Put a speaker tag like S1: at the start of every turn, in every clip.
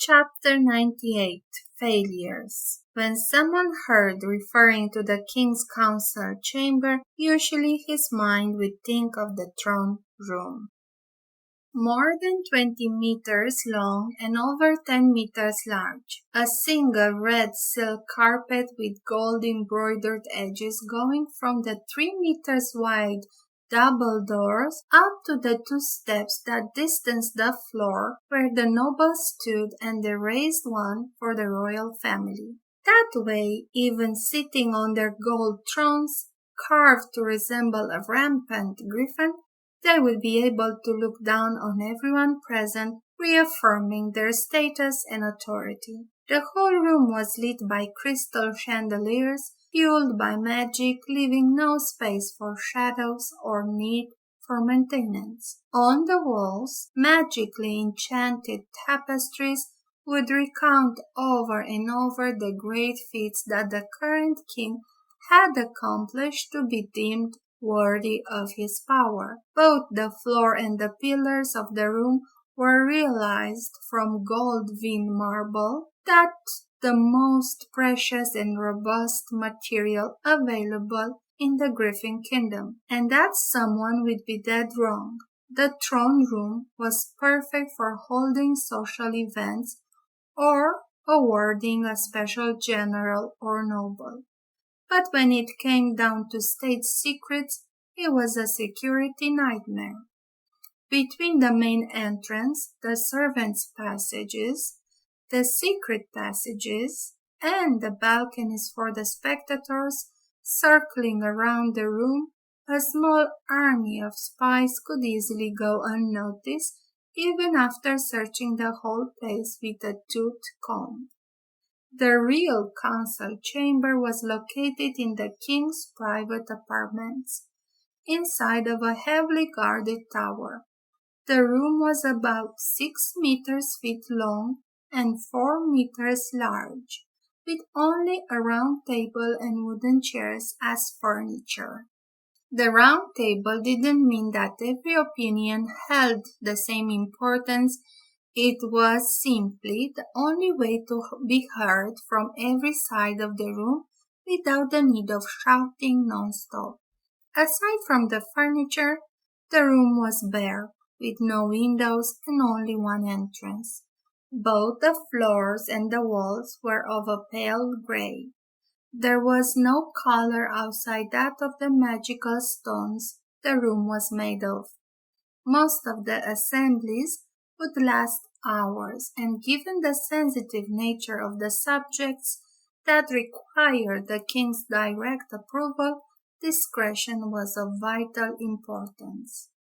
S1: Chapter 98 Failures. When someone heard referring to the king's council chamber, usually his mind would think of the throne room. More than 20 meters long and over 10 meters large, a single red silk carpet with gold embroidered edges going from the 3 meters wide double doors up to the 2 steps that distanced the floor where the nobles stood and the raised one for the royal family. That way, even sitting on their gold thrones, carved to resemble a rampant griffon, they would be able to look down on everyone present, reaffirming their status and authority. The whole room was lit by crystal chandeliers, fueled by magic, leaving no space for shadows or need for maintenance. On the walls, magically enchanted tapestries would recount over and over the great feats that the current king had accomplished to be deemed worthy of his power. Both the floor and the pillars of the room were realized from gold vein marble, that the most precious and robust material available in the Griffin kingdom, and that someone would be dead wrong. The throne room was perfect for holding social events or awarding a special general or noble. But when it came down to state secrets, it was a security nightmare. Between the main entrance, the servants' passages, the secret passages, and the balconies for the spectators circling around the room, a small army of spies could easily go unnoticed even after searching the whole place with a tooth comb. The real council chamber was located in the king's private apartments, inside of a heavily guarded tower. The room was about 6 meters feet long and 4 meters large, with only a round table and wooden chairs as furniture. The round table didn't mean that every opinion held the same importance. It was simply the only way to be heard from every side of the room without the need of shouting non-stop. Aside from the furniture, the room was bare, with no windows and only one entrance. Both the floors and the walls were of a pale gray. There was no color outside that of the magical stones the room was made of. Most of the assemblies would last hours, and given the sensitive nature of the subjects that required the king's direct approval, discretion was of vital importance.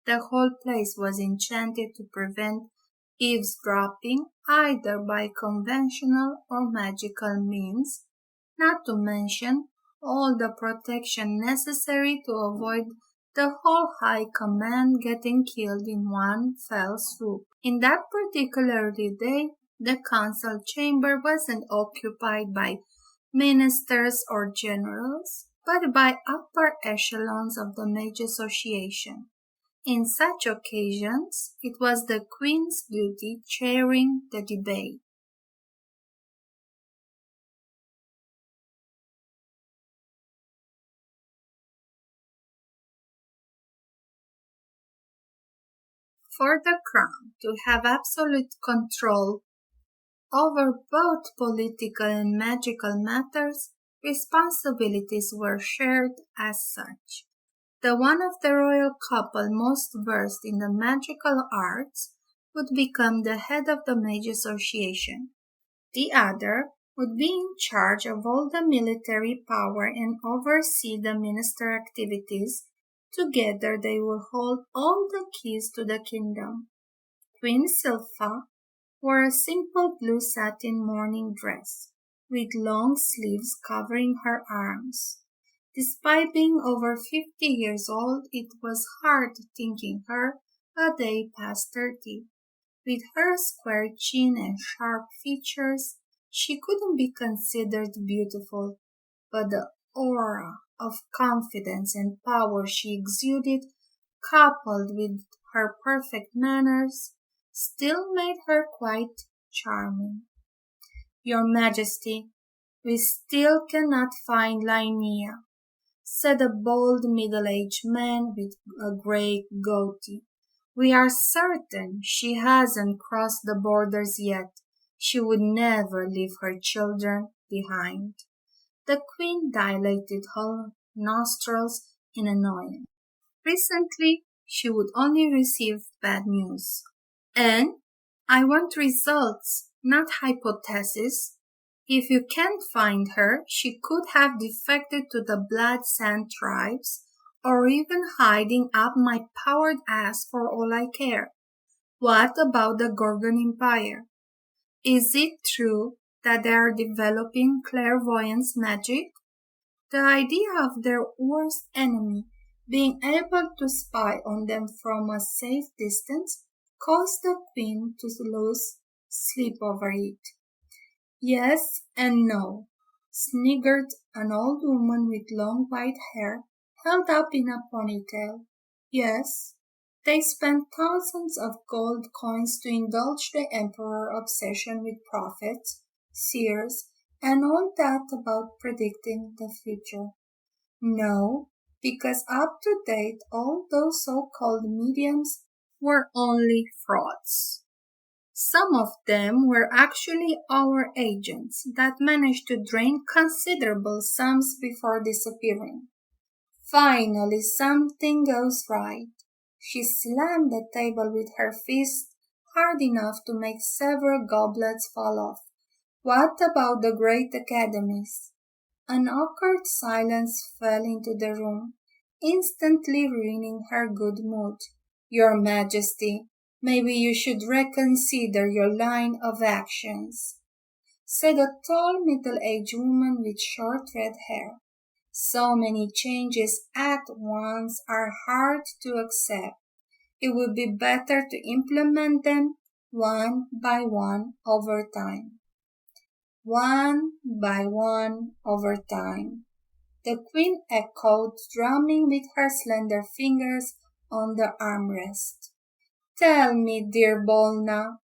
S1: The whole place was enchanted to prevent eavesdropping either by conventional or magical means, not to mention all the protection necessary to avoid the whole high command getting killed in one fell swoop. In that particular day, the council chamber wasn't occupied by ministers or generals, but by upper echelons of the Mage Association. In such occasions, it was the Queen's duty chairing the debate. For the crown to have absolute control over both political and magical matters, responsibilities were shared as such. The one of the royal couple most versed in the magical arts would become the head of the Mage Association. The other would be in charge of all the military power and oversee the minister activities. Together they will hold all the keys to the kingdom. Queen Sylpha wore a simple blue satin morning dress, with long sleeves covering her arms. Despite being over 50 years old, it was hard thinking her a day past 30. With her square chin and sharp features, she couldn't be considered beautiful, but the aura of confidence and power she exuded, coupled with her perfect manners, still made her quite charming. Your Majesty, we still cannot find Linnea, said a bald middle-aged man with a grey goatee. We are certain she hasn't crossed the borders yet. She would never leave her children behind. The Queen dilated her nostrils in annoyance. Recently, she would only receive bad news. And I want results, not hypotheses. If you can't find her, she could have defected to the Blood Sand tribes, or even hiding up my powered ass for all I care. What about the Gorgon Empire? Is it true that they are developing clairvoyance magic? The idea of their worst enemy being able to spy on them from a safe distance caused the Queen to lose sleep over it. Yes and no, sniggered an old woman with long white hair held up in a ponytail. Yes, they spent thousands of gold coins to indulge the emperor's obsession with prophets, seers, and all that about predicting the future. No, because up to date all those so-called mediums were only frauds. Some of them were actually our agents that managed to drain considerable sums before disappearing. Finally, something goes right. She slammed the table with her fist hard enough to make several goblets fall off. What about the great academies? An awkward silence fell into the room, instantly ruining her good mood. Your Majesty, maybe you should reconsider your line of actions, said a tall middle-aged woman with short red hair. So many changes at once are hard to accept. It would be better to implement them one by one over time. One by one over time, the Queen echoed, drumming with her slender fingers on the armrest. Tell me, dear Bolna,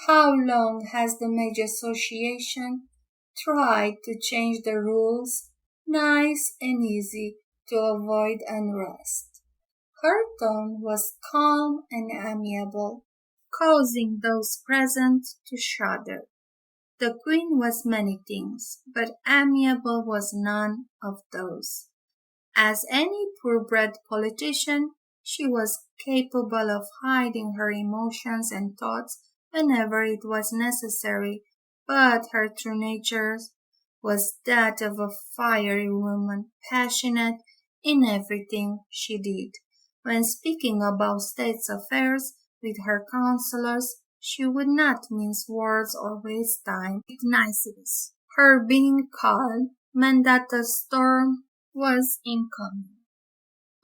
S1: how long has the Mage Association tried to change the rules nice and easy to avoid unrest? Her tone was calm and amiable, causing those present to shudder. The Queen was many things, but amiable was none of those. As any purebred politician, she was capable of hiding her emotions and thoughts whenever it was necessary, but her true nature was that of a fiery woman, passionate in everything she did. When speaking about state affairs with her counselors, she would not mince words or waste time with niceties. Her being calm meant that a storm was incoming.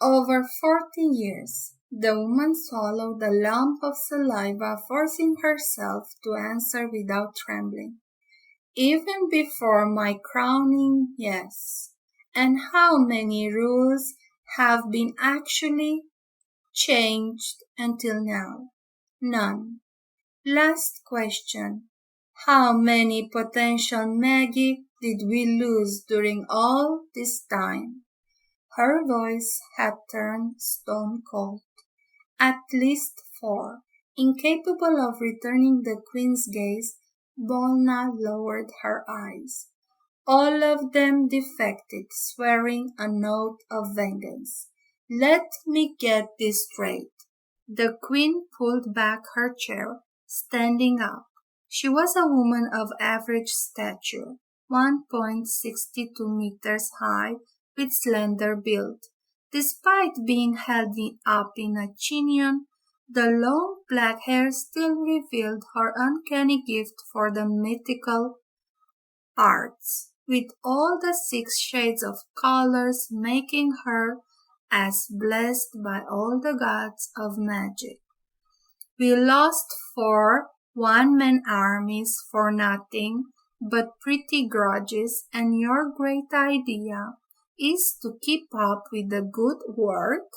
S1: Over 40 years, the woman swallowed a lump of saliva, forcing herself to answer without trembling. Even before my crowning, yes. And how many rules have been actually changed until now? None. Last question. How many potential magi did we lose during all this time? Her voice had turned stone cold. At least 4. Incapable of returning the Queen's gaze, Bolna lowered her eyes. All of them defected, swearing a note of vengeance. Let me get this straight. The Queen pulled back her chair, standing up. She was a woman of average stature, 1.62 meters high, with slender build. Despite being held up in a chinion, the long black hair still revealed her uncanny gift for the mythical arts, with all the 6 shades of colors making her as blessed by all the gods of magic. We lost 4 one-man armies for nothing but pretty grudges, and your great idea is to keep up with the good work?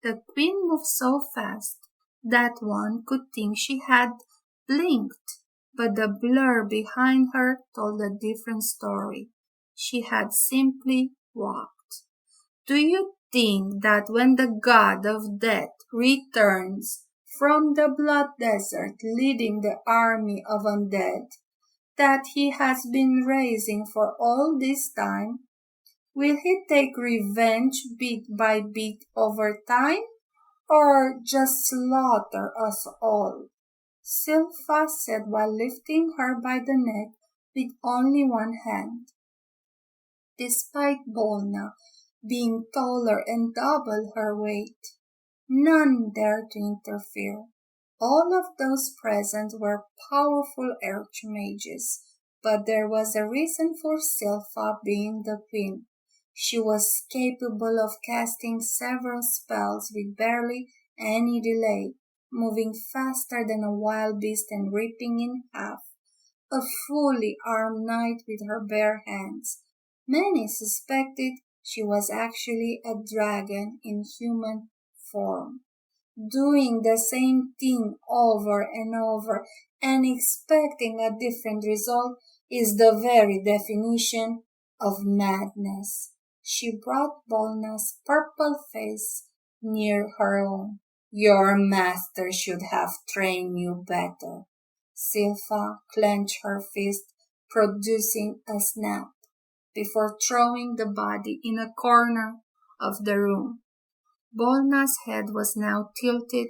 S1: The Queen moved so fast that one could think she had blinked. but the blur behind her told a different story. She had simply walked. Do you think that when the god of death returns from the blood desert leading the army of undead that he has been raising for all this time, will he take revenge bit by bit over time, or just slaughter us all? Silpha said while lifting her by the neck with only one hand. Despite Bolna being taller and double her weight, none dared to interfere. All of those present were powerful archmages, but there was a reason for Silpha being the queen. She was capable of casting several spells with barely any delay, moving faster than a wild beast and ripping in half a fully armed knight with her bare hands. Many suspected she was actually a dragon in human form. Doing the same thing over and over and expecting a different result is the very definition of madness. She brought Bolna's purple face near her own. Your master should have trained you better. Silpha clenched her fist, producing a snap, before throwing the body in a corner of the room. Bolna's head was now tilted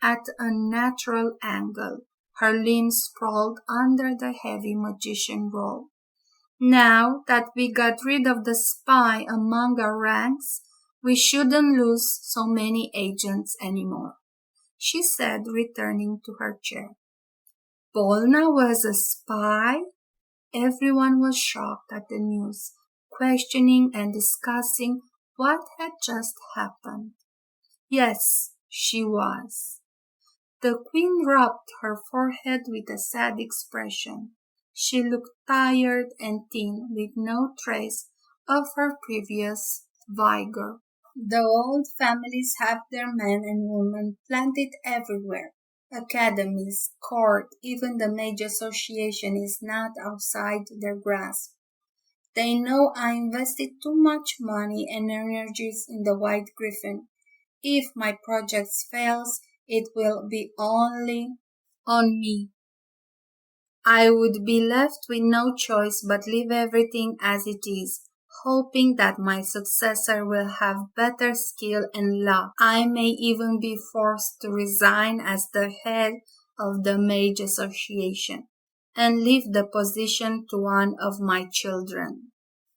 S1: at a natural angle. Her limbs sprawled under the heavy magician robe. Now that we got rid of the spy among our ranks, we shouldn't lose so many agents anymore, she said, returning to her chair. Bolna was a spy? Everyone was shocked at the news, questioning and discussing what had just happened. Yes, she was. The queen rubbed her forehead with a sad expression. She looked tired and thin, with no trace of her previous vigor. The old families have their men and women planted everywhere. Academies, court, even the Mage Association is not outside their grasp. They know I invested too much money and energies in the White Griffon. If my project fails, it will be only on me. I would be left with no choice but leave everything as it is, hoping that my successor will have better skill and luck. I may even be forced to resign as the head of the Mage Association and leave the position to one of my children.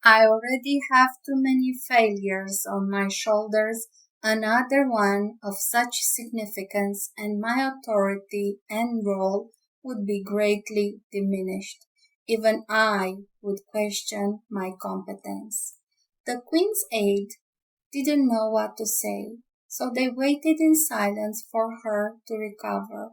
S1: I already have too many failures on my shoulders, another one of such significance, and my authority and role would be greatly diminished. Even I would question my competence. The Queen's aide didn't know what to say, so they waited in silence for her to recover.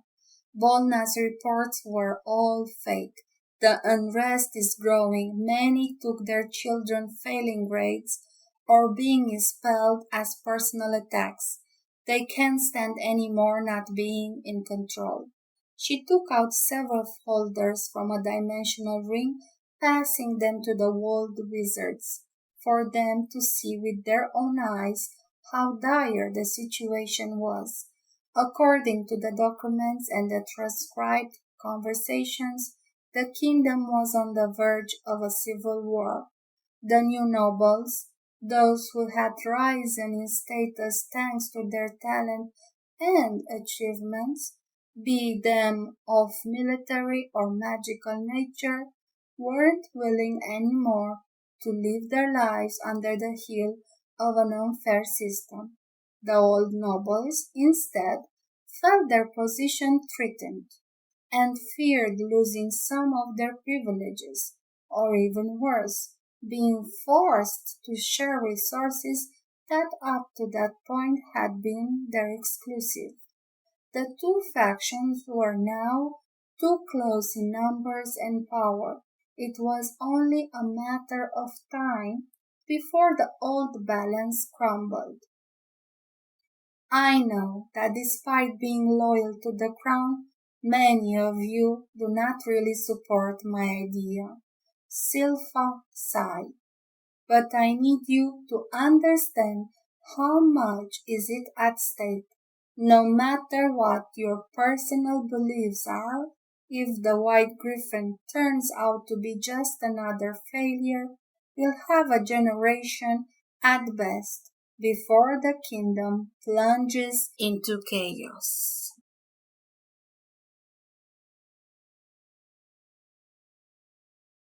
S1: Bolna's reports were all fake. The unrest is growing. Many took their children failing grades or being expelled as personal attacks. They can't stand any more not being in control. She took out several folders from a dimensional ring, passing them to the world wizards, for them to see with their own eyes how dire the situation was. According to the documents and the transcribed conversations, the kingdom was on the verge of a civil war. The new nobles, those who had risen in status thanks to their talent and achievements, be them of military or magical nature, weren't willing any more to live their lives under the heel of an unfair system. The old nobles, instead, felt their position threatened and feared losing some of their privileges, or even worse, being forced to share resources that up to that point had been their exclusive. The two factions were now too close in numbers and power. It was only a matter of time before the old balance crumbled. I know that despite being loyal to the crown, Many of you do not really support my idea, Silpha sighed, but I need you to understand how much is it at stake. No matter what your personal beliefs are, if the White Griffin turns out to be just another failure, we'll have a generation at best before the kingdom plunges into chaos.